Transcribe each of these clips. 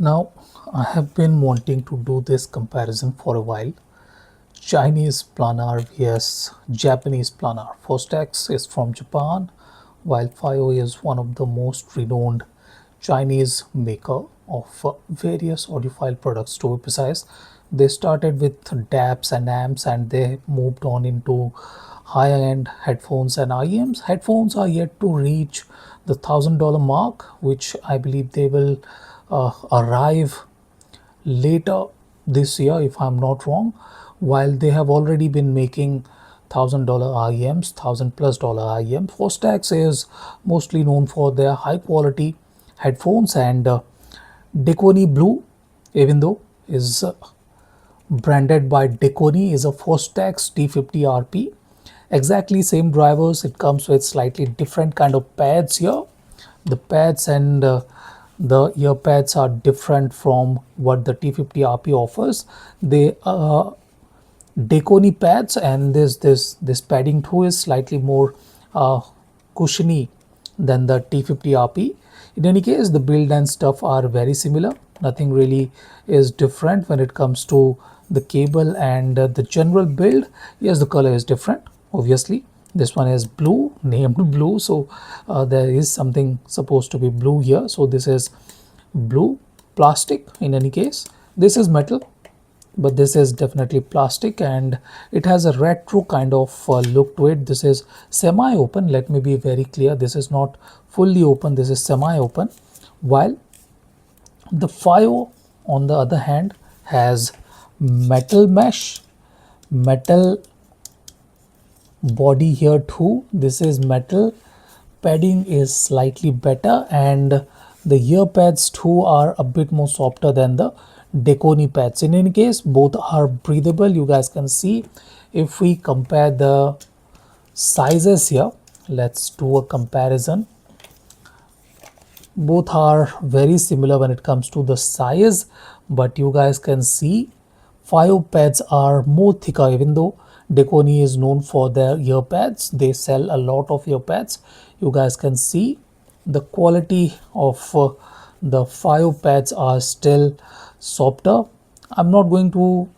Now, I have been wanting to do this comparison for a while. Chinese planar vs Japanese planar. Fostex is from Japan, while Fiio is one of the most renowned Chinese maker of various audiophile products. To be precise, they started with DAPs and amps, and they moved on into higher-end headphones and IEMs. Headphones are yet to reach the $1,000 mark, which I believe they will arrive later this year, if I'm not wrong, while they have already been making $1,000 IEMs, $1,000+ IEMs. Fostex is mostly known for their high quality headphones, and Dekoni Blue, even though is branded by Dekoni, is a Fostex T50 RP. Exactly same drivers. It comes with slightly different kind of pads here. The pads and the ear pads are different from what the T50 RP offers. They Dekoni pads, and this padding too is slightly more cushiony than the T50 RP. In any case, the build and stuff are very similar. Nothing really is different when it comes to the cable and the general build. Yes, the color is different, obviously. This one is blue, named blue, so there is something supposed to be blue here. So this is blue plastic. In any case, this is metal, but this is definitely plastic, and it has a retro kind of look to it. This is semi open. Let me be very clear, this is not fully open, this is semi open, while the Fiio on the other hand has metal mesh, metal body here too. This is metal, padding is slightly better, and the ear pads too are a bit more softer than the Dekoni pads. In any case, both are breathable. You guys can see if we compare the sizes here. Let's do a comparison. Both are very similar when it comes to the size, but you guys can see Fiio pads are more thicker. Even though Dekoni is known for their ear pads, they sell a lot of ear pads. You guys can see the quality of the Fiio pads are still softer. I'm not going to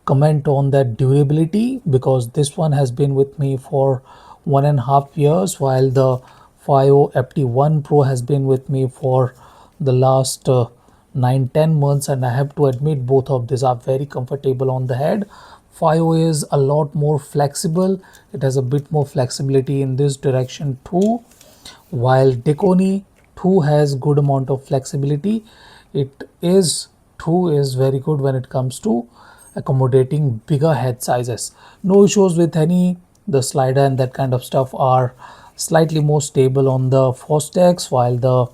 comment on that durability because this one has been with me for 1.5 years, while the Fiio FT1 Pro has been with me for the last 9-10 months, and I have to admit both of these are very comfortable on the head. Fiio is a lot more flexible. It has a bit more flexibility in this direction too, while Dekoni too has good amount of flexibility. It is too is very good when it comes to accommodating bigger head sizes. No issues with any. The slider and that kind of stuff are slightly more stable on the Fostex, while the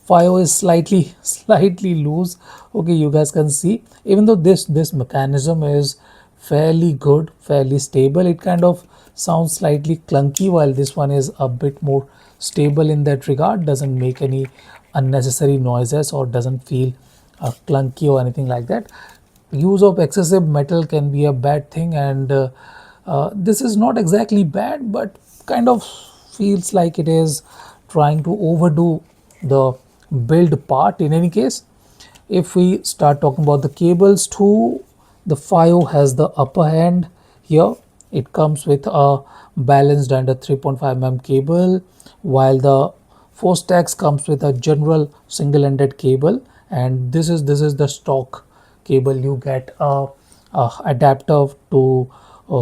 Fiio is slightly loose. Okay, you guys can see, even though this mechanism is fairly good, fairly stable, it kind of sounds slightly clunky, while this one is a bit more stable in that regard. Doesn't make any unnecessary noises or doesn't feel clunky or anything like that. Use of excessive metal can be a bad thing, and this is not exactly bad, but kind of feels like it is trying to overdo the build part. In any case, if we start talking about the cables too, the Fiio has the upper hand here. It comes with a balanced and a 3.5 mm cable, while the Fostex comes with a general single-ended cable, and this is the stock cable. You get a adapter to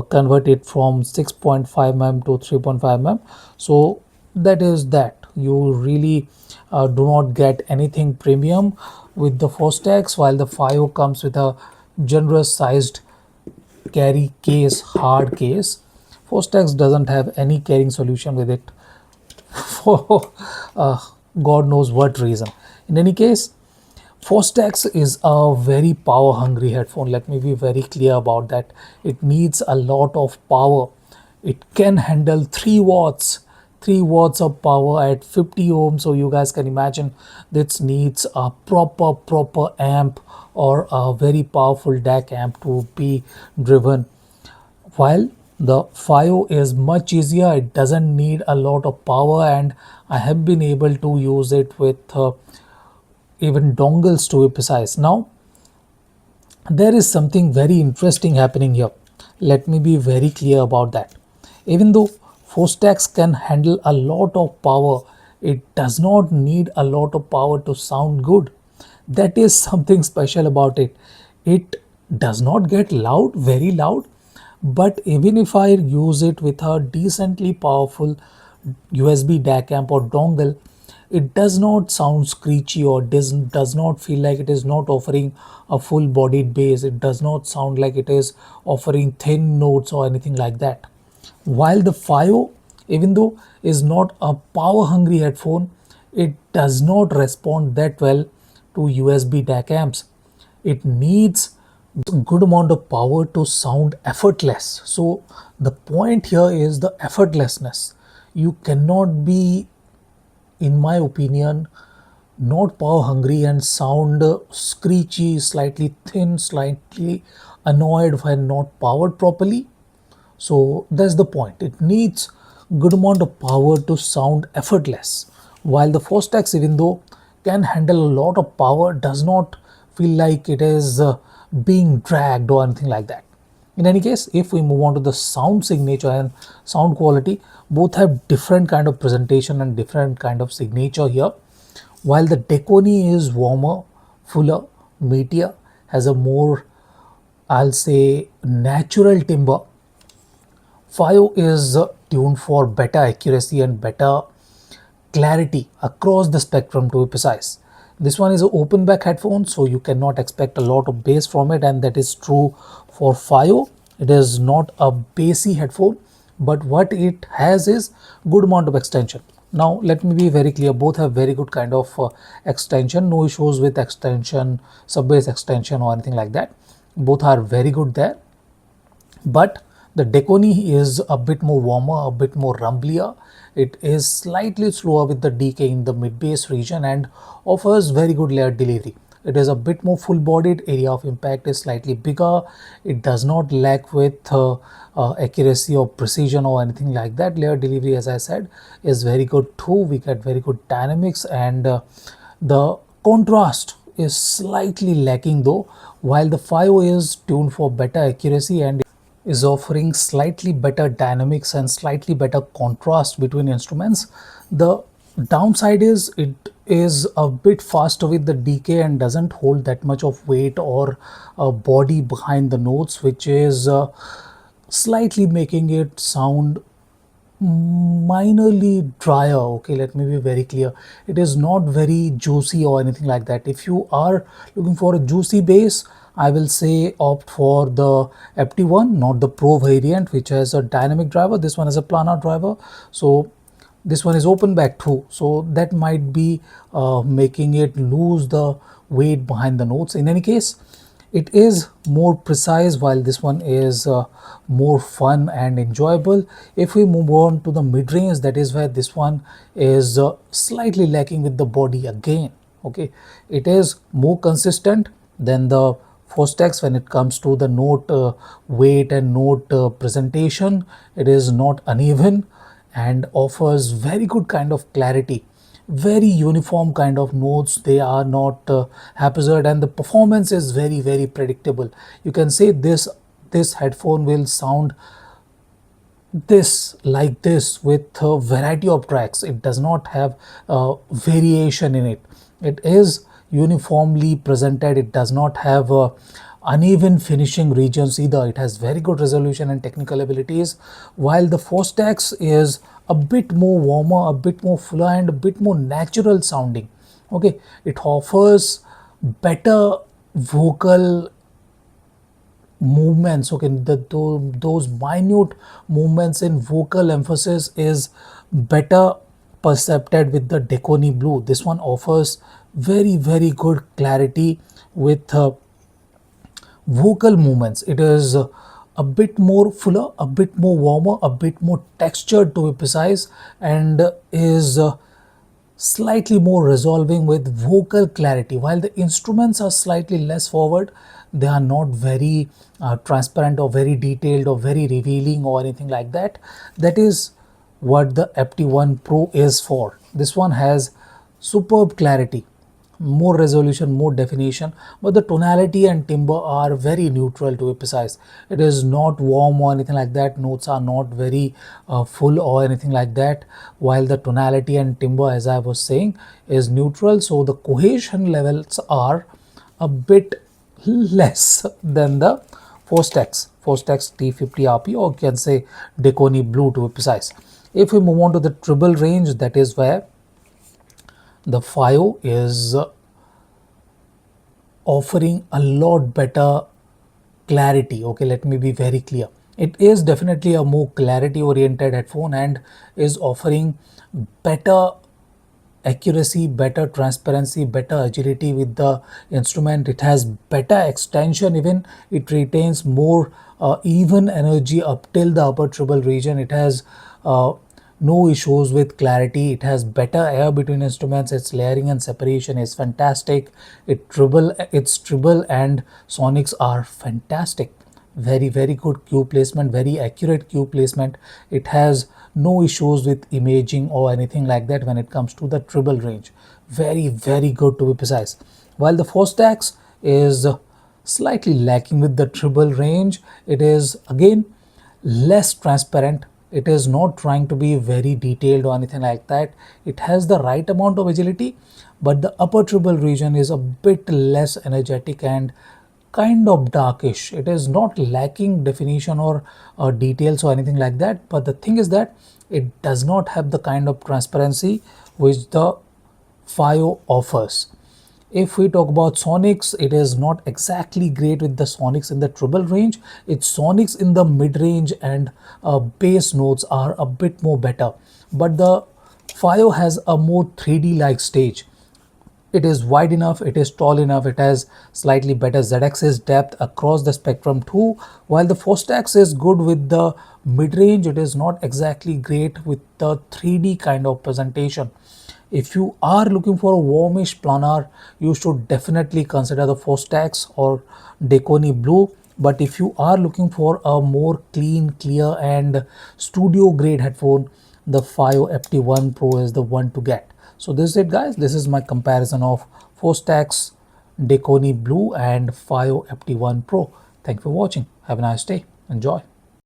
convert it from 6.5 mm to 3.5 mm. So that is that. You really do not get anything premium with the Fostex, while the Fiio comes with a generous sized carry case, hard case. Fostex doesn't have any carrying solution with it for God knows what reason. In any case, Fostex is a very power hungry headphone. Let me be very clear about that. It needs a lot of power. It can handle 3 watts, 3 watts of power at 50 ohms. So you guys can imagine this needs a proper amp or a very powerful DAC amp to be driven, while the Fiio is much easier. It doesn't need a lot of power, and I have been able to use it with even dongles to be precise. Now, there is something very interesting happening here. Let me be very clear about that. Even though Fostax can handle a lot of power, it does not need a lot of power to sound good. That is something special about it. It does not get loud, very loud, but even if I use it with a decently powerful USB DAC amp or dongle, it does not sound screechy or does not feel like it is not offering a full bodied bass. It does not sound like it is offering thin notes or anything like that. While the Fiio, even though is not a power hungry headphone, it does not respond that well to USB DAC amps. It needs good amount of power to sound effortless. So the point here is the effortlessness. You cannot be, in my opinion, not power hungry and sound screechy, slightly thin, slightly annoyed when not powered properly. So that's the point. It needs good amount of power to sound effortless. While the Fostax, even though can handle a lot of power, does not feel like it is being dragged or anything like that. In any case, if we move on to the sound signature and sound quality, both have different kind of presentation and different kind of signature here. While the Dekoni is warmer, fuller, meatier, has a more, I'll say, natural timbre, Fiio is tuned for better accuracy and better clarity across the spectrum, to be precise. This one is an open back headphone, so you cannot expect a lot of bass from it, and that is true for Fiio. It is not a bassy headphone, but what it has is good amount of extension. Now let me be very clear, both have very good kind of extension, no issues with extension, sub bass extension or anything like that. Both are very good there. But the Dekoni is a bit more warmer, a bit more rumblier. It is slightly slower with the decay in the mid bass region and offers very good layered delivery. It is a bit more full bodied, area of impact is slightly bigger. It does not lack with accuracy or precision or anything like that. Layered delivery, as I said, is very good too. We get very good dynamics, and the contrast is slightly lacking though. While the Fiio is tuned for better accuracy and is offering slightly better dynamics and slightly better contrast between instruments, the downside is it is a bit faster with the decay and doesn't hold that much of weight or body behind the notes, which is slightly making it sound minorly drier. Okay, let me be very clear, it is not very juicy or anything like that. If you are looking for a juicy bass, I will say opt for the FT1, not the Pro variant, which has a dynamic driver. This one is a planar driver, so this one is open back too, so that might be making it lose the weight behind the notes. In any case, it is more precise, while this one is more fun and enjoyable. If we move on to the mid-range, that is where this one is slightly lacking with the body again. Okay, it is more consistent than the Fostax when it comes to the note weight and note presentation. It is not uneven and offers very good kind of clarity, very uniform kind of notes. They are not haphazard, and the performance is very predictable. You can say this headphone will sound this like this with a variety of tracks. It does not have variation in it. It is uniformly presented. It does not have uneven finishing regions either. It has very good resolution and technical abilities, while the Fostax is a bit more warmer, a bit more fuller, and a bit more natural sounding. Okay, it offers better vocal movements. Okay, those minute movements in vocal emphasis is better percepted with the Dekoni Blue. This one offers very good clarity with vocal movements. It is a bit more fuller, a bit more warmer, a bit more textured, to be precise, and is slightly more resolving with vocal clarity. While the instruments are slightly less forward, they are not very transparent or very detailed or very revealing or anything like that. That is what the FT1 Pro is for. This one has superb clarity, more resolution, more definition, but the tonality and timbre are very neutral, to be precise. It is not warm or anything like that. Notes are not very full or anything like that, while the tonality and timbre, as I was saying, is neutral. So the cohesion levels are a bit less than the Fostex T50RP, or you can say Dekoni Blue, to be precise. If we move on to the treble range, that is where the Fiio is offering a lot better clarity. Okay, let me be very clear. It is definitely a more clarity oriented headphone and is offering better accuracy, better transparency, better agility with the instrument. It has better extension, even it retains more even energy up till the upper treble region. It has no issues with clarity. It has better air between instruments. Its layering and separation is fantastic. Its treble and sonics are fantastic. Very good cue placement, very accurate cue placement. It has no issues with imaging or anything like that when it comes to the treble range. Very good, to be precise. While the Fostex is slightly lacking with the treble range, it is again less transparent. It is not trying to be very detailed or anything like that. It has the right amount of agility, but the upper treble region is a bit less energetic and kind of darkish. It is not lacking definition or details or anything like that, but the thing is that it does not have the kind of transparency which the Fiio offers. If we talk about sonics, it is not exactly great with the sonics in the treble range. Its sonics in the mid range and bass notes are a bit more better, but the Fiio has a more 3D like stage. It is wide enough, it is tall enough, it has slightly better z-axis depth across the spectrum too. While the Fostex is good with the mid-range, it is not exactly great with the 3D kind of presentation. If you are looking for a warmish planar, you should definitely consider the Fostex or Dekoni Blue. But if you are looking for a more clean, clear and studio grade headphone, the Fiio FT1 Pro is the one to get. So this is it, guys. This is my comparison of Fostex, Dekoni Blue and Fiio FT1 Pro. Thank you for watching. Have a nice day. Enjoy.